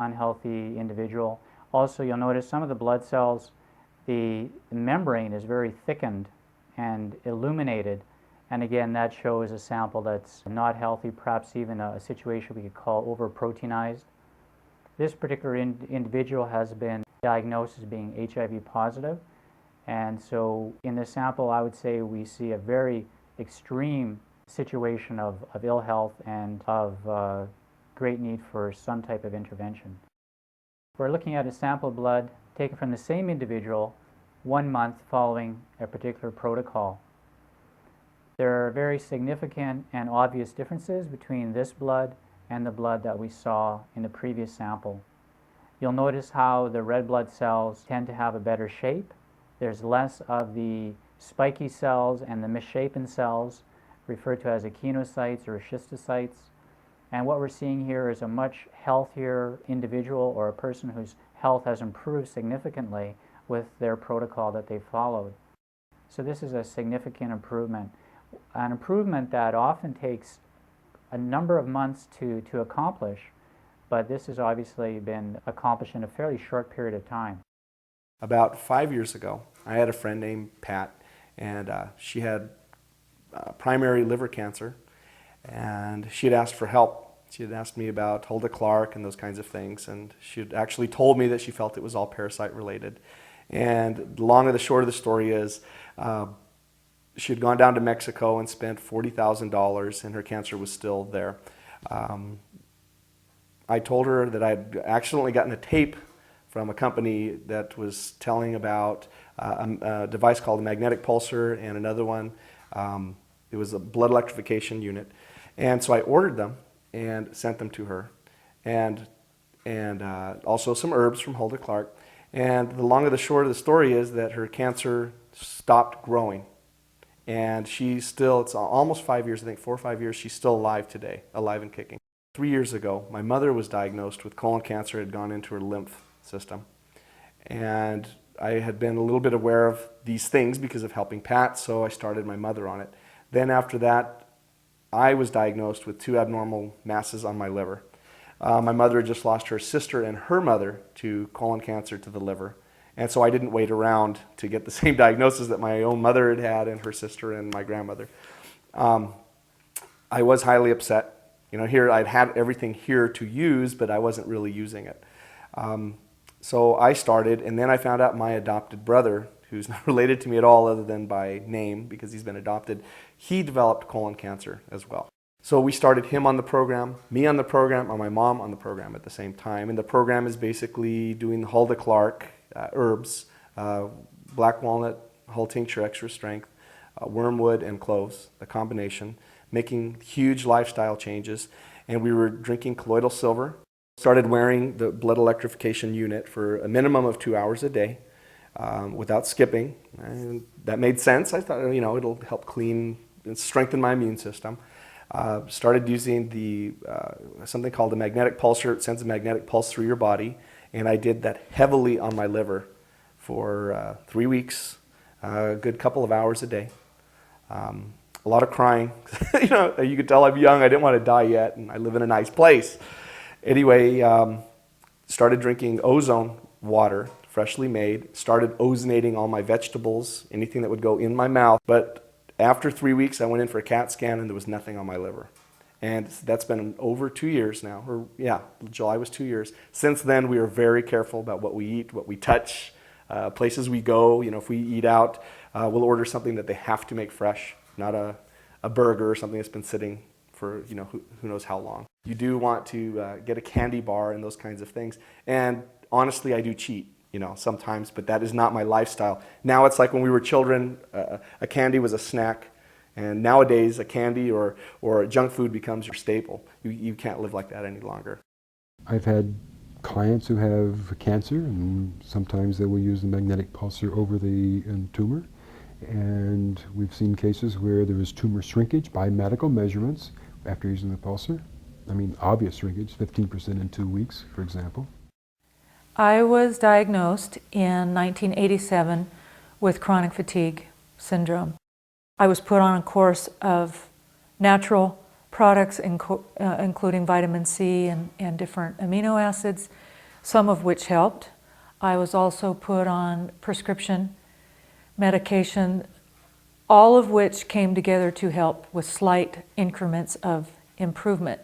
unhealthy individual. Also, you'll notice some of the blood cells, the membrane is very thickened and illuminated, and again that shows a sample that's not healthy, perhaps even a situation we could call overproteinized. This particular individual has been diagnosed as being HIV positive, and so in this sample I would say we see a very extreme situation of ill health and of great need for some type of intervention. We're looking at a sample of blood taken from the same individual 1 month following a particular protocol. There are very significant and obvious differences between this blood and the blood that we saw in the previous sample. You'll notice how the red blood cells tend to have a better shape. There's less of the spiky cells and the misshapen cells referred to as echinocytes or schistocytes. And what we're seeing here is a much healthier individual or a person whose health has improved significantly with their protocol that they followed. So this is a significant improvement, an improvement that often takes a number of months to accomplish, but this has obviously been accomplished in a fairly short period of time. About 5 years ago, I had a friend named Pat, and she had primary liver cancer, and she had asked for help. She had asked me about Hulda Clark and those kinds of things, and she had actually told me that she felt it was all parasite related. And the long and the short of the story is she had gone down to Mexico and spent $40,000, and her cancer was still there. I told her that I'd accidentally gotten a tape from a company that was telling about a device called a magnetic pulsar and another one. It was a blood electrification unit. And so I ordered them and sent them to her, and also some herbs from Hulda Clark. And the long and the short of the story is that her cancer stopped growing. And she's still, it's almost 5 years, I think 4 or 5 years, she's still alive today, alive and kicking. 3 years ago, my mother was diagnosed with colon cancer. It had gone into her lymph system. And I had been a little bit aware of these things because of helping Pat, so I started my mother on it. Then after that, I was diagnosed with 2 abnormal masses on my liver. My mother had just lost her sister and her mother to colon cancer to the liver. And so I didn't wait around to get the same diagnosis that my own mother had had and her sister and my grandmother. I was highly upset. You know, here I'd had everything here to use, but I wasn't really using it. So I started, and then I found out my adopted brother, who's not related to me at all other than by name because he's been adopted, he developed colon cancer as well. So we started him on the program, me on the program, and my mom on the program at the same time. And the program is basically doing the Hulda Clark herbs, black walnut, whole tincture, extra strength, wormwood, and cloves, the combination, making huge lifestyle changes. And we were drinking colloidal silver, started wearing the blood electrification unit for a minimum of 2 hours a day. Without skipping, and that made sense. I thought, you know, it'll help clean and strengthen my immune system. Started using the something called a magnetic pulsar. It sends a magnetic pulse through your body, and I did that heavily on my liver for 3 weeks, a good couple of hours a day. A lot of crying. You know, you could tell I'm young. I didn't want to die yet, and I live in a nice place. Anyway, started drinking ozone water, freshly made, started ozonating all my vegetables, anything that would go in my mouth. But after 3 weeks, I went in for a CAT scan and there was nothing on my liver. And that's been over 2 years now, or yeah, July was 2 years. Since then, we are very careful about what we eat, what we touch, places we go. You know, if we eat out, we'll order something that they have to make fresh, not a burger or something that's been sitting for, you know, who knows how long. You do want to get a candy bar and those kinds of things. And honestly, I do cheat, you know, sometimes, but that is not my lifestyle. Now it's like when we were children, a candy was a snack, and nowadays a candy or junk food becomes your staple. You can't live like that any longer. I've had clients who have cancer, and sometimes they will use the magnetic pulsar over the tumor, and we've seen cases where there is tumor shrinkage by medical measurements after using the pulsar. I mean, obvious shrinkage, 15% in 2 weeks, for example. I was diagnosed in 1987 with chronic fatigue syndrome. I was put on a course of natural products, including vitamin C and different amino acids, some of which helped. I was also put on prescription medication, all of which came together to help with slight increments of improvement.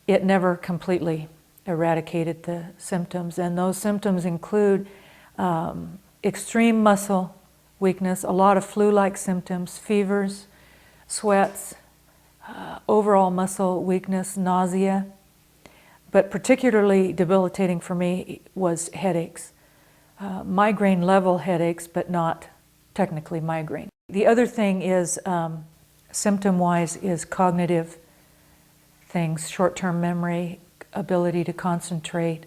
It never completely eradicated the symptoms, and those symptoms include extreme muscle weakness, a lot of flu-like symptoms, fevers, sweats, overall muscle weakness, nausea, but particularly debilitating for me was headaches. Migraine level headaches, but not technically migraine. The other thing is, symptom-wise, is cognitive things, short-term memory, ability to concentrate.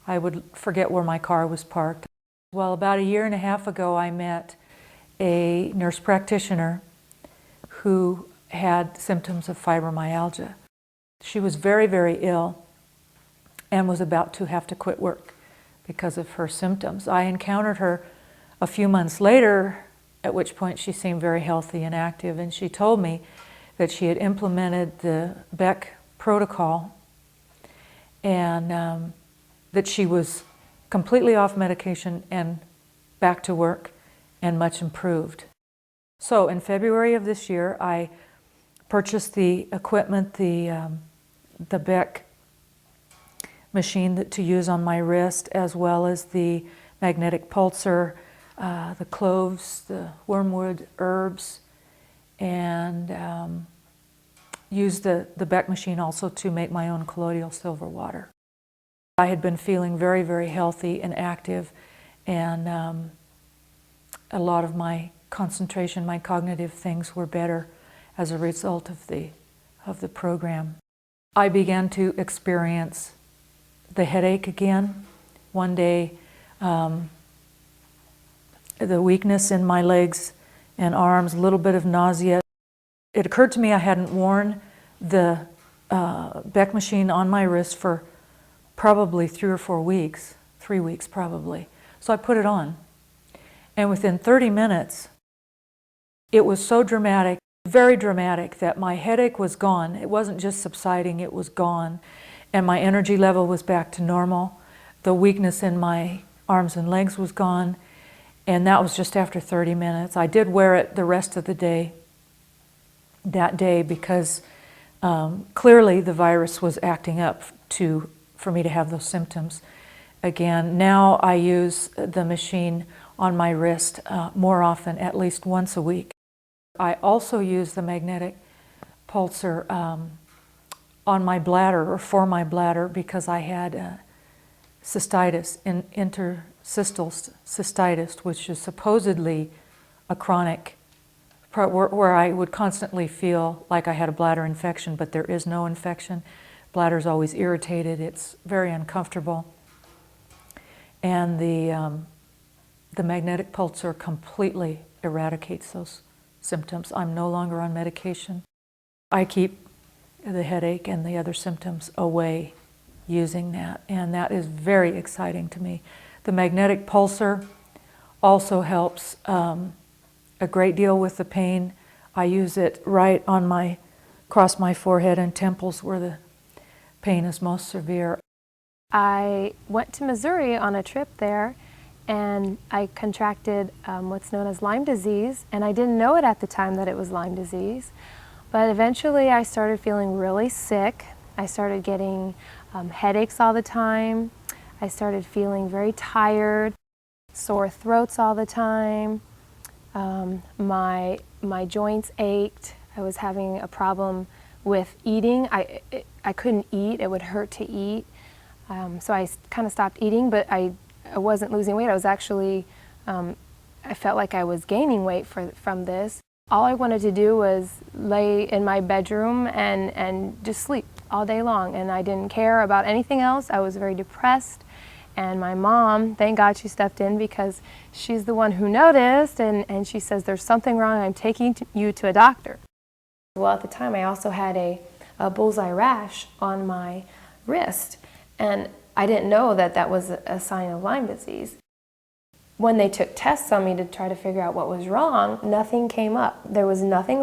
I would forget where my car was parked. Well, about 1.5 years ago, I met a nurse practitioner who had symptoms of fibromyalgia. She was very, very ill and was about to have to quit work because of her symptoms. I encountered her a few months later, at which point she seemed very healthy and active, and she told me that she had implemented the Beck protocol and that she was completely off medication and back to work and much improved. So in February of this year, I purchased the equipment, the Beck machine to use on my wrist, as well as the magnetic pulsar, the cloves, the wormwood herbs, and used the Beck machine also to make my own colloidal silver water. I had been feeling very, very healthy and active, and a lot of my concentration, my cognitive things were better as a result of the program. I began to experience the headache again. One day, the weakness in my legs and arms, a little bit of nausea. It occurred to me I hadn't worn the Beck machine on my wrist for probably 3 or 4 weeks, 3 weeks probably. So I put it on. And within 30 minutes, it was so dramatic, very dramatic, that my headache was gone. It wasn't just subsiding, it was gone. And my energy level was back to normal. The weakness in my arms and legs was gone. And that was just after 30 minutes. I did wear it the rest of the day, that day, because clearly the virus was acting up for me to have those symptoms again. Now I use the machine on my wrist more often, at least once a week. I also use the magnetic pulsar on my bladder, or for my bladder, because I had cystitis, interstitial cystitis, which is supposedly a chronic, where I would constantly feel like I had a bladder infection, but there is no infection. Bladder's always irritated, it's very uncomfortable. And the magnetic pulsar completely eradicates those symptoms. I'm no longer on medication. I keep the headache and the other symptoms away using that, and that is very exciting to me. The magnetic pulsar also helps a great deal with the pain. I use it right on across my forehead and temples where the pain is most severe. I went to Missouri on a trip there, and I contracted what's known as Lyme disease, and I didn't know it at the time that it was Lyme disease. But eventually I started feeling really sick. I started getting headaches all the time. I started feeling very tired, sore throats all the time. My joints ached. I was having a problem with eating. I couldn't eat. It would hurt to eat. So I kind of stopped eating, but I wasn't losing weight. I was actually, I felt like I was gaining weight from this. All I wanted to do was lay in my bedroom and just sleep all day long, and I didn't care about anything else. I was very depressed, and my mom, thank God she stepped in, because she's the one who noticed, and she says, "There's something wrong, I'm taking you to a doctor." Well, at the time I also had a bullseye rash on my wrist, and I didn't know that that was a sign of Lyme disease. When they took tests on me to try to figure out what was wrong, nothing came up. There was nothing wrong.